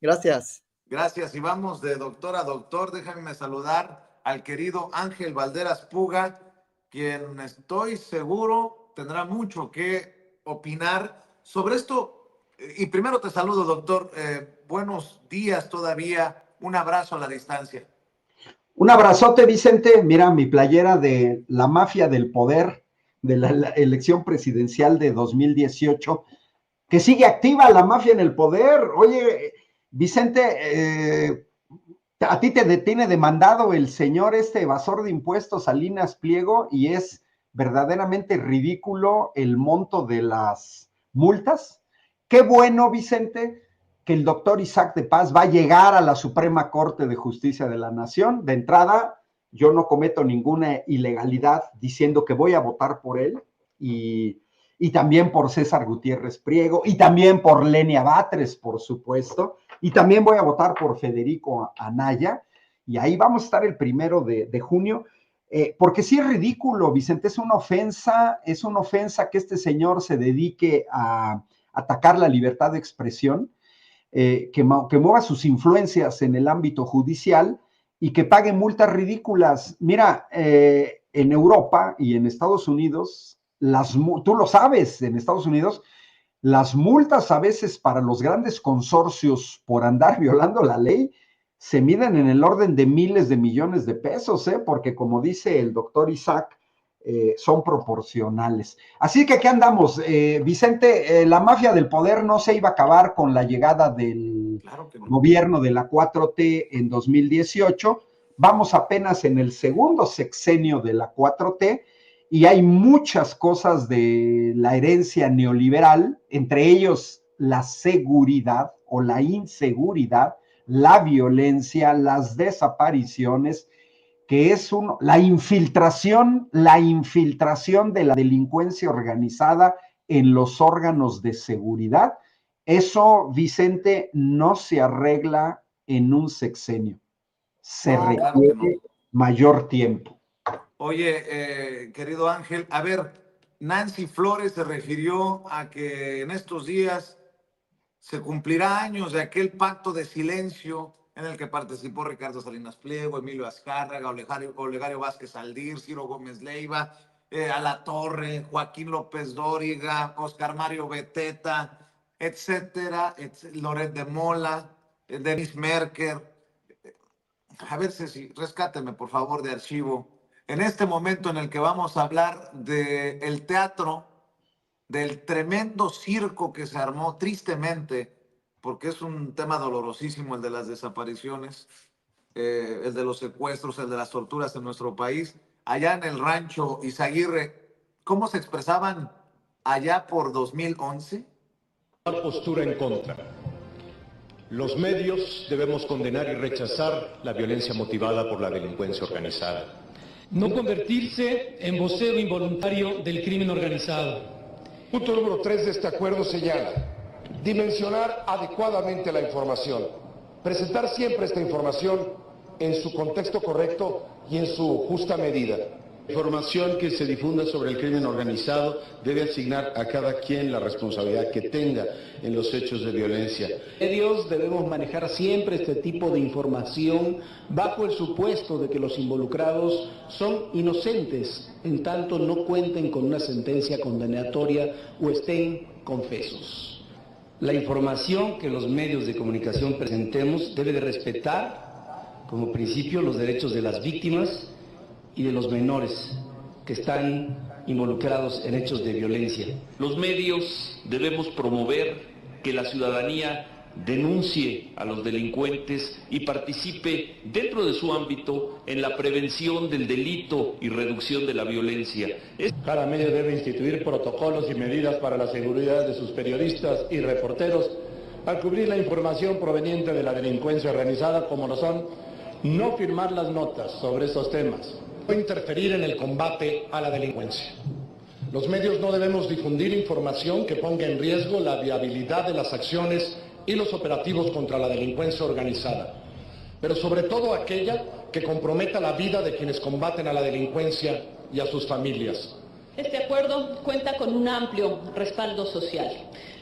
Gracias. Gracias. Y vamos de doctor a doctor. Déjenme saludar al querido Ángel Valderas Puga, quien estoy seguro tendrá mucho que opinar sobre esto. Y primero te saludo, doctor. Buenos días todavía. Un abrazo a la distancia. Un abrazote, Vicente. Mira, mi playera de la mafia del poder de la elección presidencial de 2018, que sigue activa la mafia en el poder. Oye, Vicente, a ti te tiene demandado el señor evasor de impuestos, Salinas Pliego, y es verdaderamente ridículo el monto de las multas. Qué bueno, Vicente, que el doctor Isaac de Paz va a llegar a la Suprema Corte de Justicia de la Nación. De entrada, yo no cometo ninguna ilegalidad diciendo que voy a votar por él y también por César Gutiérrez Priego y también por Lenia Batres, por supuesto, y también voy a votar por Federico Anaya, y ahí vamos a estar el 1 de junio, porque sí es ridículo, Vicente, es una ofensa que este señor se dedique a atacar la libertad de expresión, que mueva sus influencias en el ámbito judicial y que pague multas ridículas. Mira, en Europa y en Estados Unidos, tú lo sabes, en Estados Unidos, las multas a veces para los grandes consorcios por andar violando la ley se miden en el orden de miles de millones de pesos, porque como dice el doctor Isaac, son proporcionales. Así que aquí andamos, Vicente, la mafia del poder no se iba a acabar con la llegada del gobierno de la 4T en 2018, vamos apenas en el segundo sexenio de la 4T, y hay muchas cosas de la herencia neoliberal, entre ellos la seguridad o la inseguridad, la violencia, las desapariciones, que es la infiltración de la delincuencia organizada en los órganos de seguridad. Eso, Vicente, no se arregla en un sexenio. Se requiere mayor tiempo. Oye, querido Ángel, a ver, Nancy Flores se refirió a que en estos días se cumplirá años de aquel pacto de silencio en el que participó Ricardo Salinas Pliego, Emilio Azcárraga, Olegario Vázquez Aldir, Ciro Gómez Leiva, Alatorre, Joaquín López Dóriga, Oscar Mario Beteta, etcétera, Loret de Mola, Denis Merker. A ver, Ceci, rescáteme, por favor, de archivo. En este momento en el que vamos a hablar del teatro, del tremendo circo que se armó, tristemente, porque es un tema dolorosísimo el de las desapariciones, el de los secuestros, el de las torturas en nuestro país. Allá en el rancho Izaguirre, ¿cómo se expresaban allá por 2011? Una postura en contra. Los medios debemos condenar y rechazar la violencia motivada por la delincuencia organizada. No convertirse en vocero involuntario del crimen organizado. Punto número 3 de este acuerdo señala: dimensionar adecuadamente la información, presentar siempre esta información en su contexto correcto y en su justa medida. La información que se difunda sobre el crimen organizado debe asignar a cada quien la responsabilidad que tenga en los hechos de violencia. Medios debemos manejar siempre este tipo de información bajo el supuesto de que los involucrados son inocentes, en tanto no cuenten con una sentencia condenatoria o estén confesos. La información que los medios de comunicación presentemos debe de respetar como principio los derechos de las víctimas y de los menores que están involucrados en hechos de violencia. Los medios debemos promover que la ciudadanía denuncie a los delincuentes y participe dentro de su ámbito en la prevención del delito y reducción de la violencia. Cada medio debe instituir protocolos y medidas para la seguridad de sus periodistas y reporteros al cubrir la información proveniente de la delincuencia organizada, como lo son no firmar las notas sobre estos temas, no interferir en el combate a la delincuencia. Los medios no debemos difundir información que ponga en riesgo la viabilidad de las acciones y los operativos contra la delincuencia organizada, pero sobre todo aquella que comprometa la vida de quienes combaten a la delincuencia y a sus familias. Este acuerdo cuenta con un amplio respaldo social.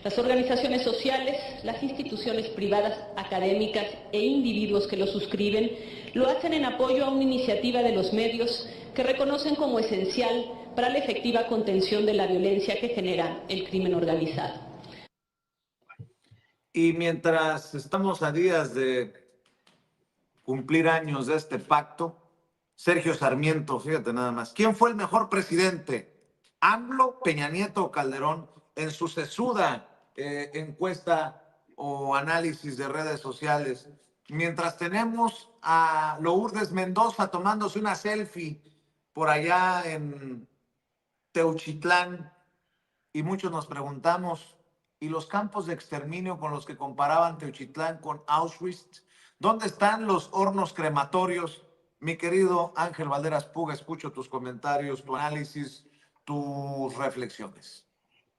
Las organizaciones sociales, las instituciones privadas, académicas e individuos que lo suscriben lo hacen en apoyo a una iniciativa de los medios que reconocen como esencial para la efectiva contención de la violencia que genera el crimen organizado. Y mientras estamos a días de cumplir años de este pacto, Sergio Sarmiento, fíjate nada más, ¿quién fue el mejor presidente? ¿AMLO, Peña Nieto o Calderón? En su sesuda encuesta o análisis de redes sociales. Mientras tenemos a Lourdes Mendoza tomándose una selfie por allá en Teuchitlán, y muchos nos preguntamos, ¿y los campos de exterminio con los que comparaban Teuchitlán con Auschwitz? ¿Dónde están los hornos crematorios? Mi querido Ángel Valderas Puga, escucho tus comentarios, tu análisis, tus reflexiones.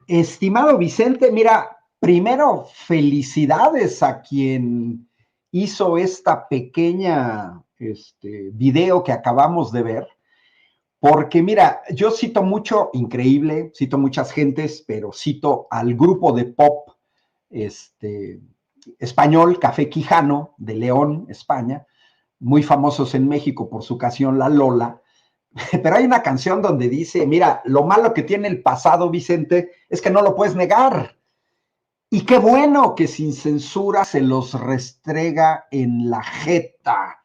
Estimado Vicente, mira, primero felicidades a quien hizo esta pequeña video que acabamos de ver, porque mira, yo cito mucho, increíble, cito muchas gentes, pero cito al grupo de pop español, Café Quijano, de León, España, muy famosos en México por su canción La Lola. Pero hay una canción donde dice, mira, lo malo que tiene el pasado, Vicente, es que no lo puedes negar. Y qué bueno que sin censura se los restrega en la jeta.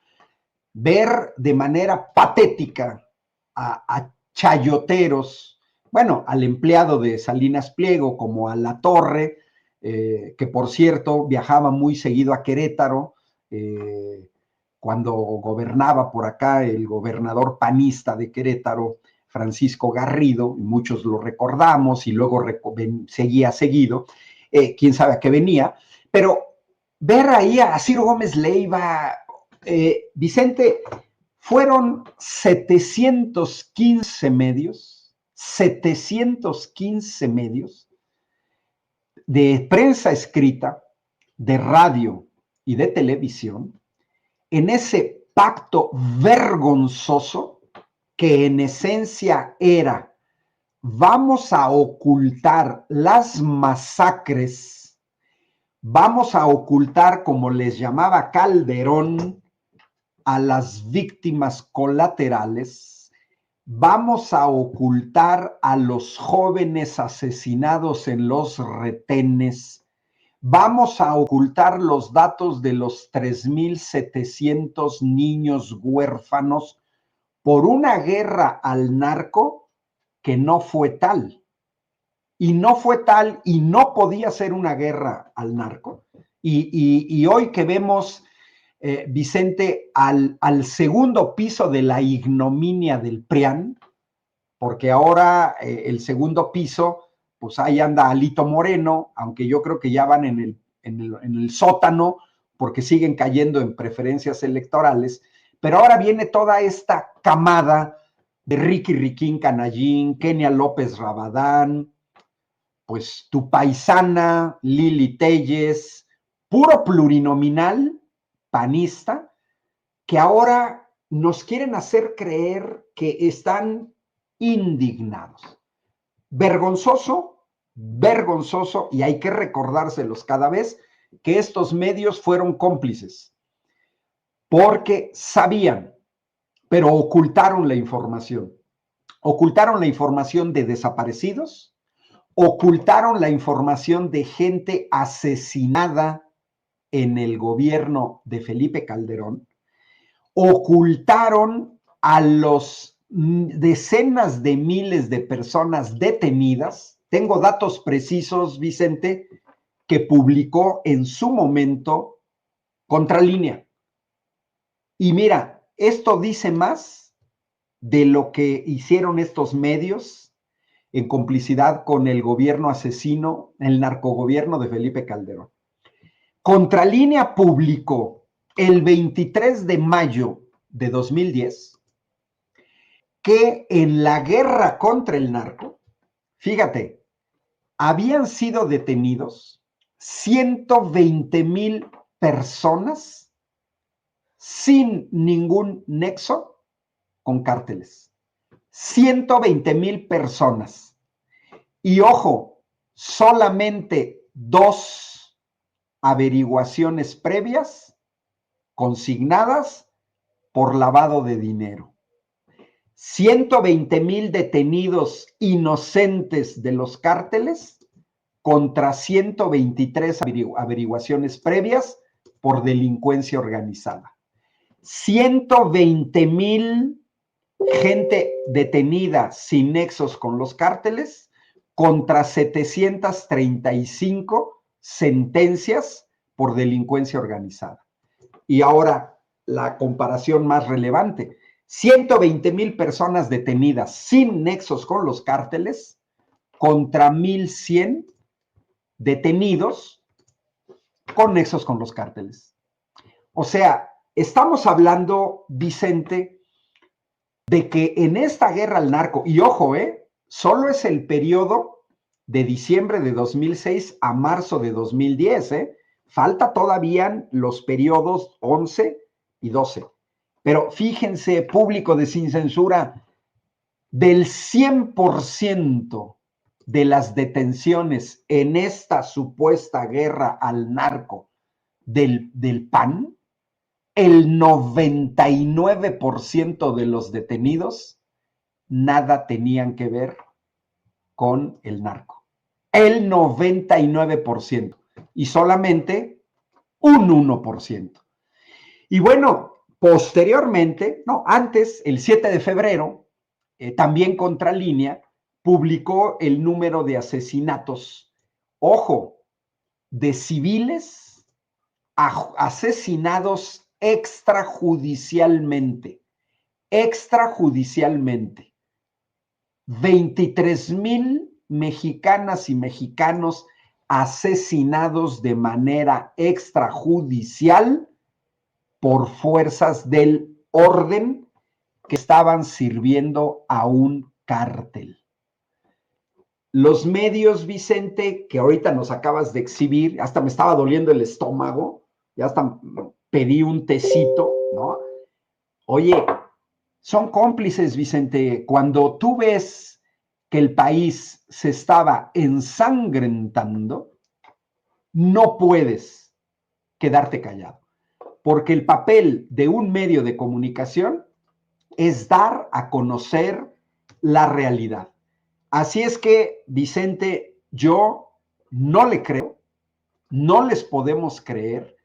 Ver de manera patética a chayoteros, bueno, al empleado de Salinas Pliego como a La Torre, que por cierto viajaba muy seguido a Querétaro, cuando gobernaba por acá el gobernador panista de Querétaro, Francisco Garrido, y muchos lo recordamos, y luego seguía seguido, quién sabe a qué venía, pero ver ahí a Ciro Gómez Leiva, Vicente, fueron 715 medios de prensa escrita, de radio y de televisión, en ese pacto vergonzoso que en esencia era: vamos a ocultar las masacres, vamos a ocultar, como les llamaba Calderón, a las víctimas colaterales, vamos a ocultar a los jóvenes asesinados en los retenes, vamos a ocultar los datos de los 3,700 niños huérfanos por una guerra al narco que no fue tal. Y no fue tal y no podía ser una guerra al narco. Y hoy que vemos, Vicente, al segundo piso de la ignominia del PRIAN, porque ahora el segundo piso, pues ahí anda Alito Moreno, aunque yo creo que ya van en el sótano, porque siguen cayendo en preferencias electorales, pero ahora viene toda esta camada de Ricky Riquín Canallín, Kenia López Rabadán, pues tu paisana Lili Telles, puro plurinominal panista, que ahora nos quieren hacer creer que están indignados. Vergonzoso, vergonzoso, y hay que recordárselos cada vez, que estos medios fueron cómplices, porque sabían, pero ocultaron la información. Ocultaron la información de desaparecidos, ocultaron la información de gente asesinada en el gobierno de Felipe Calderón, ocultaron a los decenas de miles de personas detenidas. Tengo datos precisos, Vicente, que publicó en su momento Contralínea. Y mira, esto dice más de lo que hicieron estos medios en complicidad con el gobierno asesino, el narcogobierno de Felipe Calderón. Contralínea publicó el 23 de mayo de 2010 que en la guerra contra el narco, fíjate, habían sido detenidos 120,000 personas sin ningún nexo con cárteles. 120,000 personas. Y ojo, solamente 2 averiguaciones previas consignadas por lavado de dinero. 120,000 detenidos inocentes de los cárteles contra 123 averiguaciones previas por delincuencia organizada. 120,000 gente detenida sin nexos con los cárteles contra 735 sentencias por delincuencia organizada. Y ahora la comparación más relevante: 120,000 personas detenidas sin nexos con los cárteles contra 1,100 detenidos con nexos con los cárteles. O sea, estamos hablando, Vicente, de que en esta guerra al narco, y ojo, solo es el periodo de diciembre de 2006 a marzo de 2010, falta todavía los periodos 11 y 12. Pero fíjense, público de Sin Censura, del 100% de las detenciones en esta supuesta guerra al narco del PAN, el 99% de los detenidos nada tenían que ver con el narco. El 99%. Y solamente un 1%. Y bueno, posteriormente, antes, el 7 de febrero, también Contralínea publicó el número de asesinatos, ojo, de civiles asesinados extrajudicialmente. 23,000 mexicanas y mexicanos asesinados de manera extrajudicial por fuerzas del orden que estaban sirviendo a un cártel. Los medios, Vicente, que ahorita nos acabas de exhibir, hasta me estaba doliendo el estómago, ya hasta pedí un tecito, ¿no? Oye, son cómplices, Vicente. Cuando tú ves que el país se estaba ensangrentando, no puedes quedarte callado, porque el papel de un medio de comunicación es dar a conocer la realidad. Así es que, Vicente, yo no le creo, no les podemos creer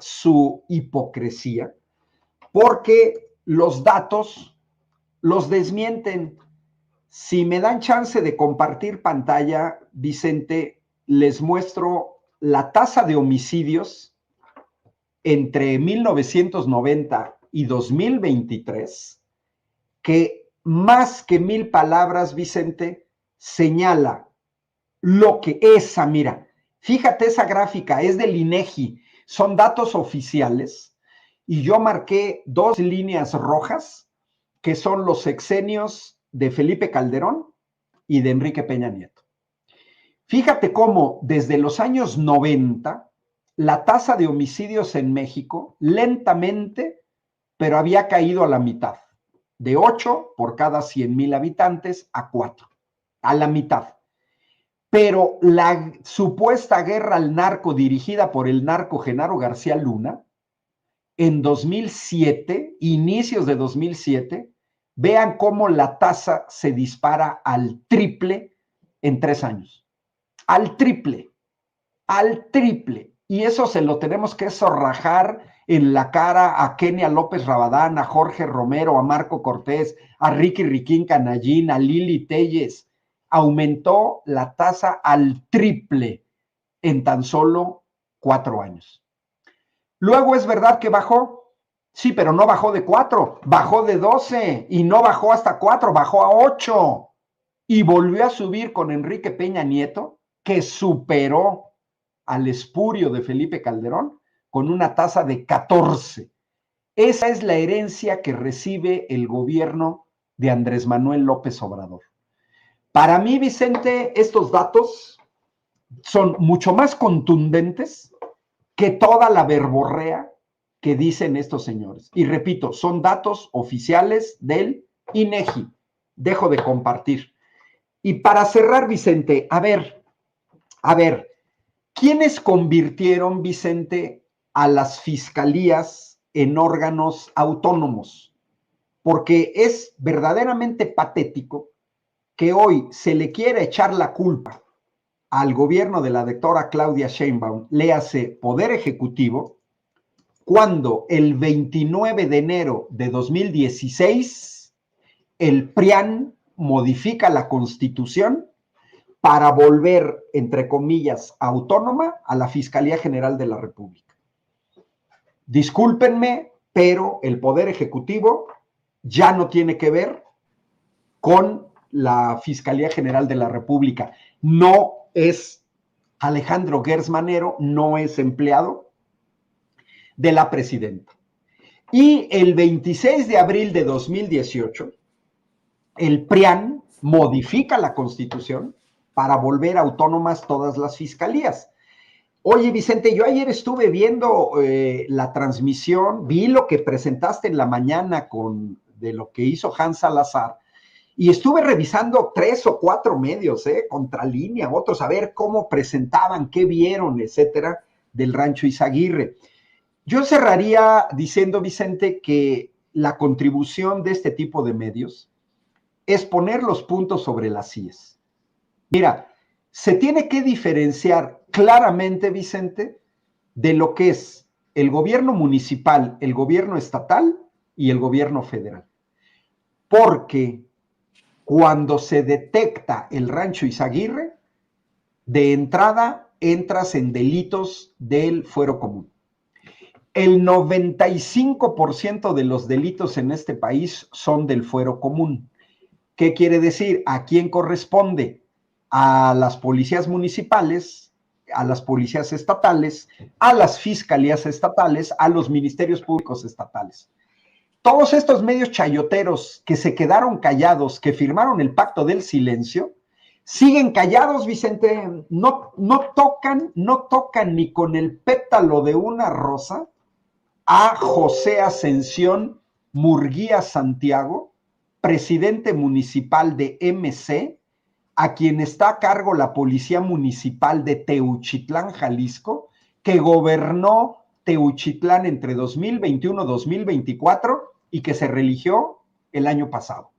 su hipocresía, porque los datos los desmienten. Si me dan chance de compartir pantalla, Vicente, les muestro la tasa de homicidios entre 1990 y 2023, que más que 1,000 palabras, Vicente, señala lo que esa, mira, fíjate esa gráfica, es del INEGI, son datos oficiales, y yo marqué 2 líneas rojas, que son los sexenios de Felipe Calderón y de Enrique Peña Nieto. Fíjate cómo desde los años 90, la tasa de homicidios en México, lentamente, pero había caído a la mitad, de 8 por cada 100,000 habitantes a 4, a la mitad. Pero la supuesta guerra al narco dirigida por el narco Genaro García Luna, en 2007, inicios de 2007, vean cómo la tasa se dispara al triple en 3 años. Al triple. Y eso se lo tenemos que zorrajar en la cara a Kenia López Rabadán, a Jorge Romero, a Marco Cortés, a Ricky Riquín Canallín, a Lili Telles. Aumentó la tasa al triple en tan solo 4 años. Luego es verdad que bajó, sí, pero no bajó de 4, bajó de 12 y no bajó hasta 4, bajó a 8 y volvió a subir con Enrique Peña Nieto, que superó al espurio de Felipe Calderón con una tasa de 14. Esa es la herencia que recibe el gobierno de Andrés Manuel López Obrador. Para mí, Vicente, estos datos son mucho más contundentes que toda la verborrea que dicen estos señores. Y repito, son datos oficiales del INEGI, dejo de compartir. Y para cerrar, Vicente, a ver, ¿quiénes convirtieron, Vicente, a las fiscalías en órganos autónomos? Porque es verdaderamente patético que hoy se le quiera echar la culpa al gobierno de la doctora Claudia Sheinbaum, léase Poder Ejecutivo, cuando el 29 de enero de 2016 el PRIAN modifica la Constitución para volver, entre comillas, autónoma a la Fiscalía General de la República. Discúlpenme, pero el Poder Ejecutivo ya no tiene que ver con la Fiscalía General de la República. No es Alejandro Gertz Manero, no es empleado de la presidenta. Y el 26 de abril de 2018, el PRIAN modifica la Constitución para volver autónomas todas las fiscalías. Oye, Vicente, yo ayer estuve viendo la transmisión, vi lo que presentaste en la mañana de lo que hizo Hans Salazar, y estuve revisando 3 o 4 medios, Contralínea, otros, a ver cómo presentaban, qué vieron, etcétera, del Rancho Izaguirre. Yo cerraría diciendo, Vicente, que la contribución de este tipo de medios es poner los puntos sobre las íes. Mira, se tiene que diferenciar claramente, Vicente, de lo que es el gobierno municipal, el gobierno estatal y el gobierno federal. Porque cuando se detecta el Rancho Izaguirre, de entrada entras en delitos del fuero común. El 95% de los delitos en este país son del fuero común. ¿Qué quiere decir? ¿A quién corresponde? A las policías municipales, a las policías estatales, a las fiscalías estatales, a los ministerios públicos estatales. Todos estos medios chayoteros que se quedaron callados, que firmaron el pacto del silencio, siguen callados, Vicente, no tocan ni con el pétalo de una rosa a José Ascensión Murguía Santiago, presidente municipal de MC, a quien está a cargo la Policía Municipal de Teuchitlán, Jalisco, que gobernó Teuchitlán entre 2021 y 2024 y que se religió el año pasado.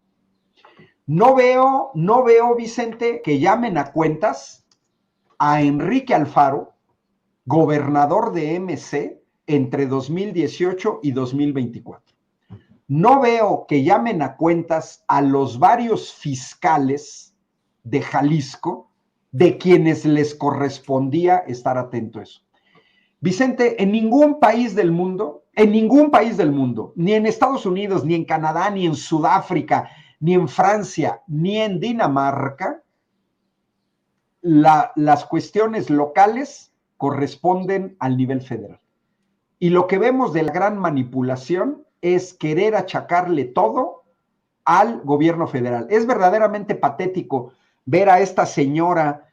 No veo, Vicente, que llamen a cuentas a Enrique Alfaro, gobernador de MC, entre 2018 y 2024. No veo que llamen a cuentas a los varios fiscales de Jalisco, de quienes les correspondía estar atento a eso. Vicente, en ningún país del mundo, ni en Estados Unidos, ni en Canadá, ni en Sudáfrica, ni en Francia, ni en Dinamarca, las cuestiones locales corresponden al nivel federal. Y lo que vemos de la gran manipulación es querer achacarle todo al gobierno federal. Es verdaderamente patético ver a esta señora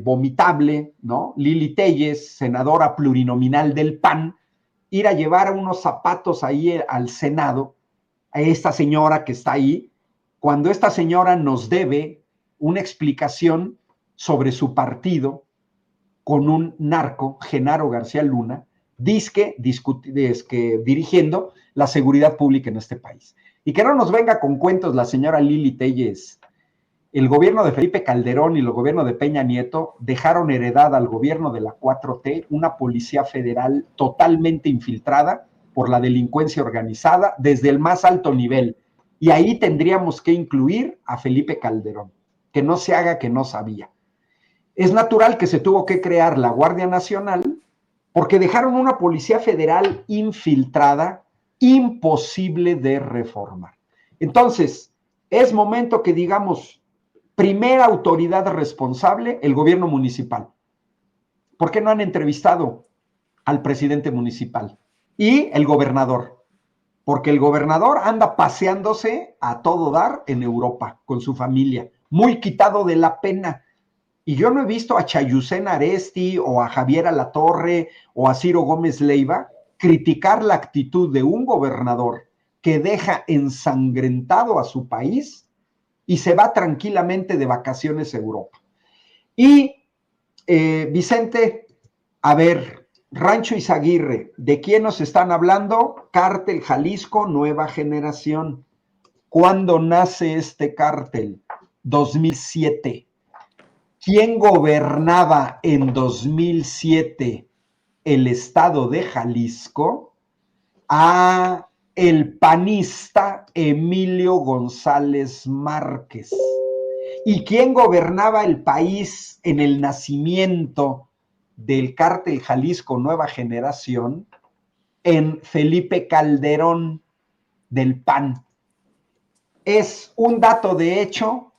vomitable, ¿no? Lili Téllez, senadora plurinominal del PAN, ir a llevar unos zapatos ahí al Senado, a esta señora que está ahí, cuando esta señora nos debe una explicación sobre su partido con un narco, Genaro García Luna, dirigiendo la seguridad pública en este país. Y que no nos venga con cuentos la señora Lili Téllez. El gobierno de Felipe Calderón y el gobierno de Peña Nieto dejaron heredada al gobierno de la 4T una policía federal totalmente infiltrada por la delincuencia organizada desde el más alto nivel. Y ahí tendríamos que incluir a Felipe Calderón, que no se haga que no sabía. Es natural que se tuvo que crear la Guardia Nacional porque dejaron una policía federal infiltrada, imposible de reformar. Entonces, es momento que digamos, primera autoridad responsable, el gobierno municipal. ¿Por qué no han entrevistado al presidente municipal? Y el gobernador. Porque el gobernador anda paseándose a todo dar en Europa con su familia, muy quitado de la pena. Y yo no he visto a Chayucén Aresti o a Javier Alatorre o a Ciro Gómez Leiva criticar la actitud de un gobernador que deja ensangrentado a su país y se va tranquilamente de vacaciones a Europa. Y Vicente, a ver, Rancho Izaguirre, ¿de quién nos están hablando? Cártel Jalisco Nueva Generación. ¿Cuándo nace este cártel? 2007. ¿Quién gobernaba en 2007 el estado de Jalisco? El panista Emilio González Márquez. ¿Y quién gobernaba el país en el nacimiento del cártel Jalisco Nueva Generación? En Felipe Calderón, del PAN. Es un dato de hecho,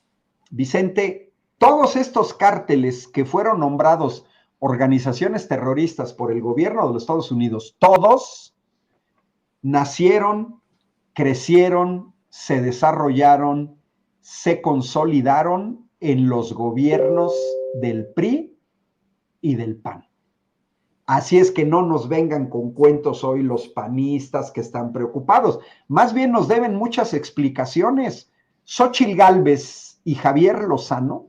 Vicente, todos estos cárteles que fueron nombrados organizaciones terroristas por el gobierno de los Estados Unidos, todos nacieron, crecieron, se desarrollaron, se consolidaron en los gobiernos del PRI y del PAN. Así es que no nos vengan con cuentos hoy los panistas que están preocupados. Más bien nos deben muchas explicaciones. Xóchitl Gálvez y Javier Lozano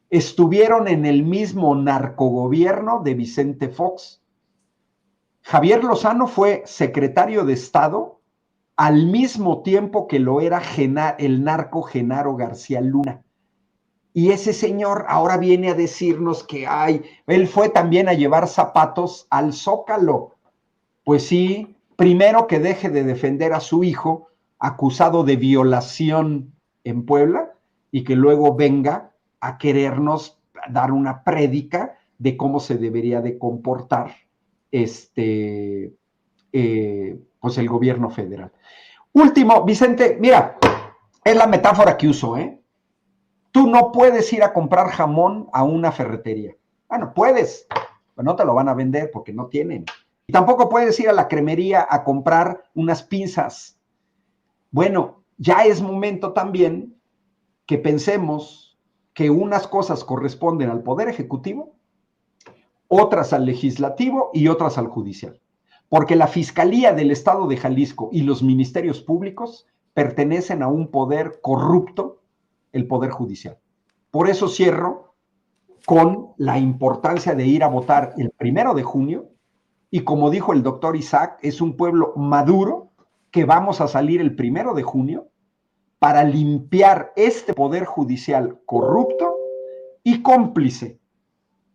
estuvieron en el mismo narcogobierno de Vicente Fox. Javier Lozano fue secretario de Estado al mismo tiempo que lo era el narco Genaro García Luna. Y ese señor ahora viene a decirnos que él fue también a llevar zapatos al Zócalo. Pues sí, primero que deje de defender a su hijo acusado de violación en Puebla y que luego venga a querernos dar una prédica de cómo se debería de comportar pues el gobierno federal. Último, Vicente, mira, es la metáfora que uso, ¿eh? Tú no puedes ir a comprar jamón a una ferretería. Bueno, puedes, pero no te lo van a vender porque no tienen. Y tampoco puedes ir a la cremería a comprar unas pinzas. Bueno, ya es momento también que pensemos que unas cosas corresponden al Poder Ejecutivo, otras al Legislativo y otras al Judicial. Porque la Fiscalía del Estado de Jalisco y los ministerios públicos pertenecen a un poder corrupto, el Poder Judicial. Por eso cierro con la importancia de ir a votar el 1 de junio y como dijo el doctor Isaac, es un pueblo maduro que vamos a salir el 1 de junio para limpiar este Poder Judicial corrupto y cómplice.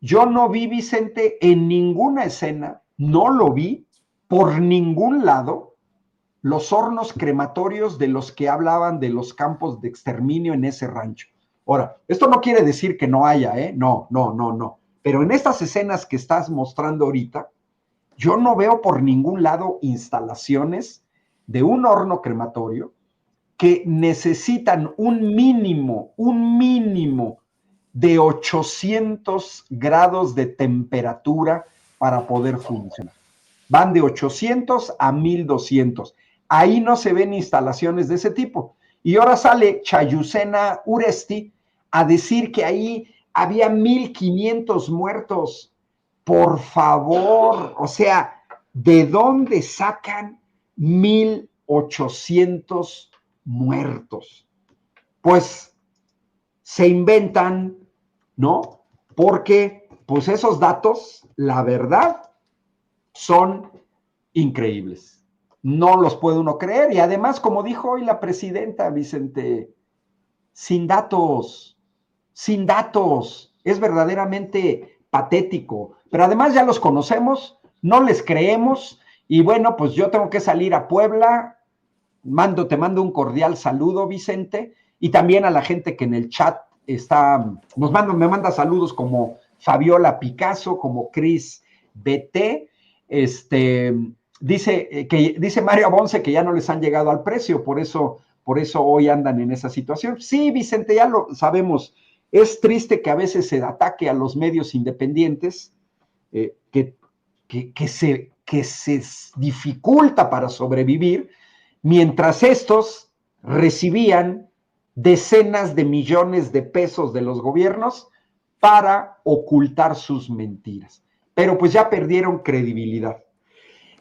Yo no vi, Vicente, en ninguna escena, no lo vi por ningún lado, los hornos crematorios de los que hablaban de los campos de exterminio en ese rancho. Ahora, esto no quiere decir que no haya, no. Pero en estas escenas que estás mostrando ahorita, yo no veo por ningún lado instalaciones de un horno crematorio que necesitan un mínimo de 800 grados de temperatura para poder funcionar. Van de 800 a 1200. Ahí no se ven instalaciones de ese tipo. Y ahora sale Chayucena Uresti a decir que ahí había 1500 muertos. Por favor, o sea, ¿de dónde sacan 1800 muertos? Pues se inventan, ¿no? Porque, pues esos datos, la verdad, son increíbles. No los puede uno creer y además, como dijo hoy la presidenta, Vicente, sin datos, es verdaderamente patético, pero además ya los conocemos, no les creemos y bueno, pues yo tengo que salir a Puebla, te mando un cordial saludo, Vicente, y también a la gente que en el chat me manda saludos como Fabiola Picasso, como Cris BT, dice Mario Abonce que ya no les han llegado al precio, por eso hoy andan en esa situación. Sí, Vicente, ya lo sabemos. Es triste que a veces se ataque a los medios independientes, que se dificulta para sobrevivir, mientras estos recibían decenas de millones de pesos de los gobiernos para ocultar sus mentiras. Pero pues ya perdieron credibilidad.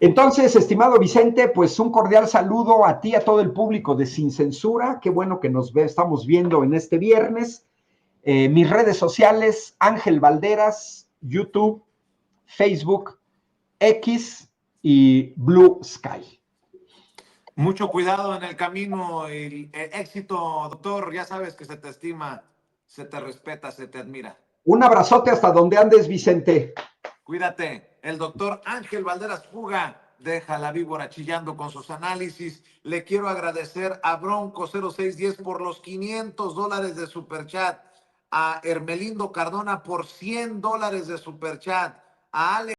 Entonces, estimado Vicente, pues un cordial saludo a ti, a todo el público de Sin Censura. Qué bueno que estamos viendo en este viernes. Mis redes sociales, Ángel Valderas, YouTube, Facebook, X y Blue Sky. Mucho cuidado en el camino y éxito, doctor. Ya sabes que se te estima, se te respeta, se te admira. Un abrazote hasta donde andes, Vicente. Cuídate. El doctor Ángel Valderas Puga deja la víbora chillando con sus análisis. Le quiero agradecer a Bronco 0610 por los $500 de superchat, a Hermelindo Cardona por $100 de superchat, a Alex